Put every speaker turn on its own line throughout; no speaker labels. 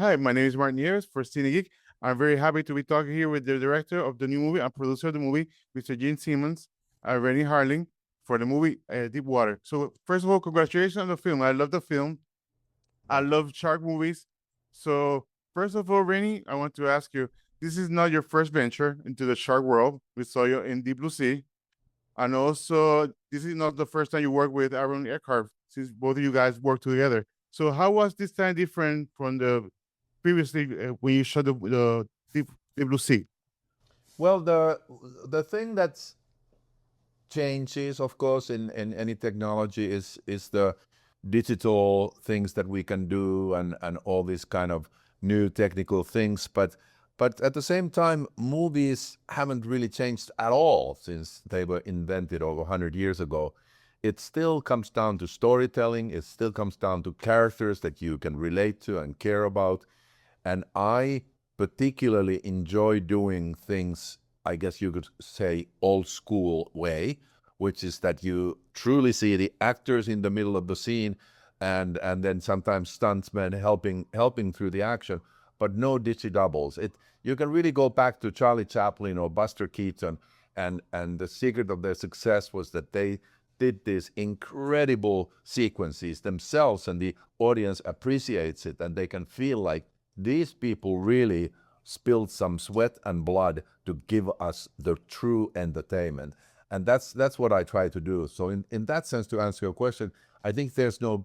Hi, my name is Mark Nieves for Cine Geek. I'm very happy to be talking here with the director of the new movie and producer of the movie, Mr. Gene Simmons, Renny Harlin, for the movie Deep Water. So, first of all, congratulations on the film. I love the film. I
Thank you.
love shark movies. So, first of all, Renny, I want to ask you, this is not your first venture into the shark world. We saw you in Deep Blue Sea. And also, this is not the first time you work with Aaron Eckhart, since both of you guys worked together. So, how was this time different from the previously when you shot the Deep Blue Sea?
Well, the thing that changes, of course, in any technology is the digital things that we can do and all these kind of new technical things. But at the same time, movies haven't really changed at all since they were invented over 100 years ago. It still comes down to storytelling. It still comes down to characters that you can relate to and care about. And I particularly enjoy doing things, I guess you could say, old school way, which is that you truly see the actors in the middle of the scene and then sometimes stuntsmen helping through the action, but no digi doubles. You can really go back to Charlie Chaplin or Buster Keaton, and the secret of their success was that they did these incredible sequences themselves, and the audience appreciates it, and they can feel like these people really spilled some sweat and blood to give us the true entertainment. And that's what I try to do. So in that sense, to answer your question, I think there's no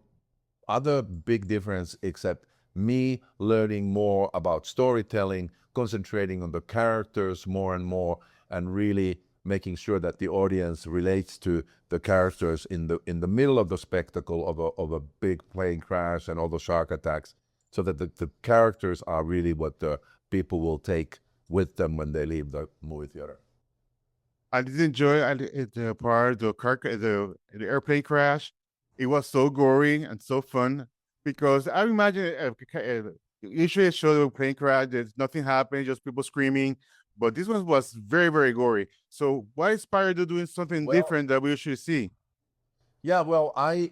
other big difference except me learning more about storytelling, concentrating on the characters more and more, and really making sure that the audience relates to the characters in the middle of the spectacle of a big plane crash and all the shark attacks, so that the characters are really what the people will take with them when they leave the movie theater.
I did enjoy the part the airplane crash. It was so gory and so fun because I imagine usually a show the plane crash, there's nothing happening, just people screaming. But this one was very gory. So what inspired you doing something
Well,
different that we usually see?
yeah, well, I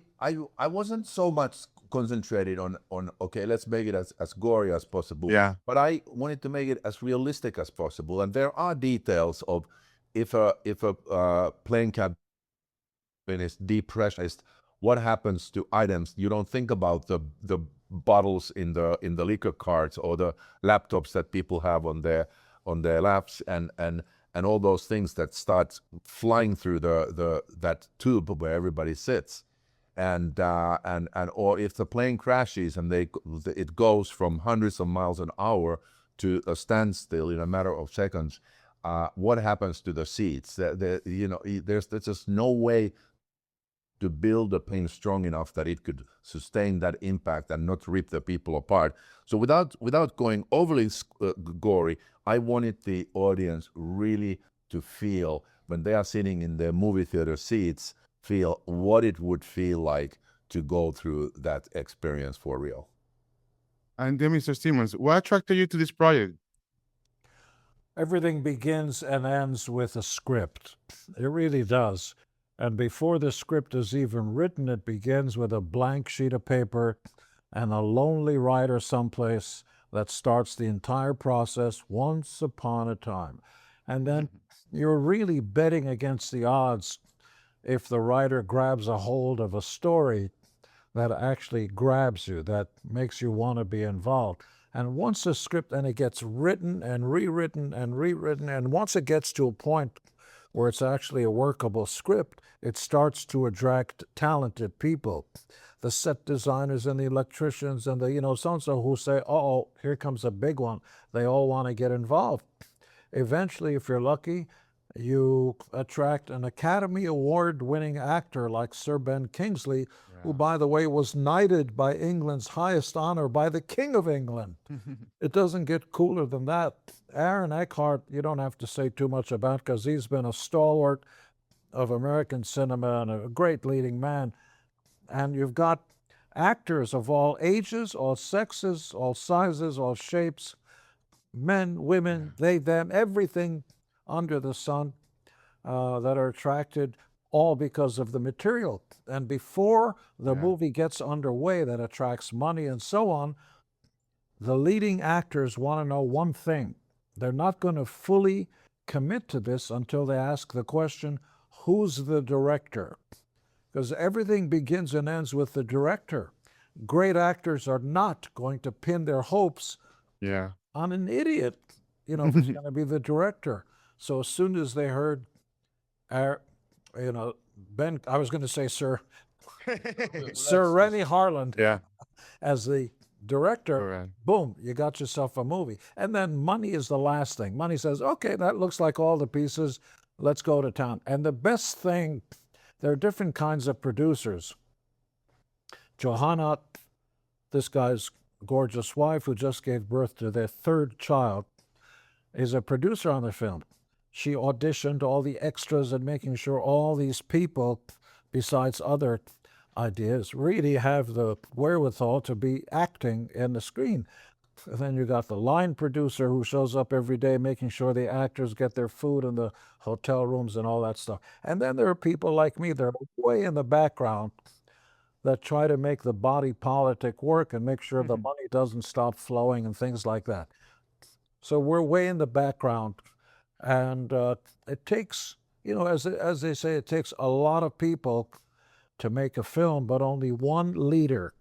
wasn't so much concentrated on okay, let's make it as gory as possible,
Yeah.
but I wanted to make it as realistic as possible. And there are details of if a plane cabin is depressurized, what happens to items? You don't think about the bottles in the liquor carts or the laptops that people have on their laps and all those things that start flying through the that tube where everybody sits. And or if the plane crashes and it goes from hundreds of miles an hour to a standstill in a matter of seconds, what happens to the seats? There's just no way to build a plane strong enough that it could sustain that impact and not rip the people apart. So without going overly gory, I wanted the audience really to feel, when they are sitting in their movie theater seats, feel what it would feel like to go through that experience for real.
And then Mr. Simmons, what attracted you to this project?
Everything begins and ends with a script. It really does. And before the script is even written, it begins with a blank sheet of paper and a lonely writer someplace that starts the entire process once upon a time. And then you're really betting against the odds if the writer grabs a hold of a story that actually grabs you, that makes you want to be involved. And once a script, and it gets written and rewritten and rewritten, and once it gets to a point where it's actually a workable script, it starts to attract talented people. The set designers and the electricians and the so-and-so who say, oh, here comes a big one. They all want to get involved. Eventually, if you're lucky, you attract an Academy Award winning actor like Sir Ben Kingsley, who, by the way, was knighted by England's highest honor by the King of England. It doesn't get cooler than that. Aaron Eckhart, you don't have to say too much about because he's been a stalwart of American cinema and a great leading man. And you've got actors of all ages, all sexes, all sizes, all shapes, men, women, they, them, everything under the sun that are attracted, all because of the material. And before the movie gets underway that attracts money and so on, the leading actors want to know one thing. They're not going to fully commit to this until they ask the question, who's the director? Because everything begins and ends with the director. Great actors are not going to pin their hopes
Yeah.
on an idiot, who's going to be the director. So as soon as they heard, Ben, I was going to say Sir Renny Harlin
Yeah.
as the director,
Correct.
boom, you got yourself a movie. And then money is the last thing. Money says, okay, that looks like all the pieces. Let's go to town. And the best thing, there are different kinds of producers. Johanna, this guy's gorgeous wife who just gave birth to their third child, is a producer on the film. She auditioned all the extras and making sure all these people, besides other ideas, really have the wherewithal to be acting in the screen. And then you got the line producer who shows up every day making sure the actors get their food in the hotel rooms and all that stuff. And then there are people like me that are way in the background that try to make the body politic work and make sure the money doesn't stop flowing and things like that. So we're way in the background. And it takes, as they say, it takes a lot of people to make a film, but only one leader.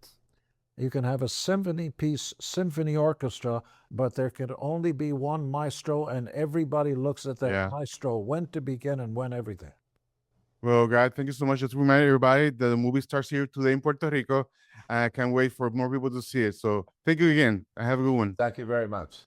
You can have a symphony orchestra, but there can only be one maestro, and everybody looks at that maestro, when to begin and when everything.
Well, guys, thank you so much. Just remind everybody that the movie starts here today in Puerto Rico. I can't wait for more people to see it. So thank you again. Have a good one.
Thank you very much.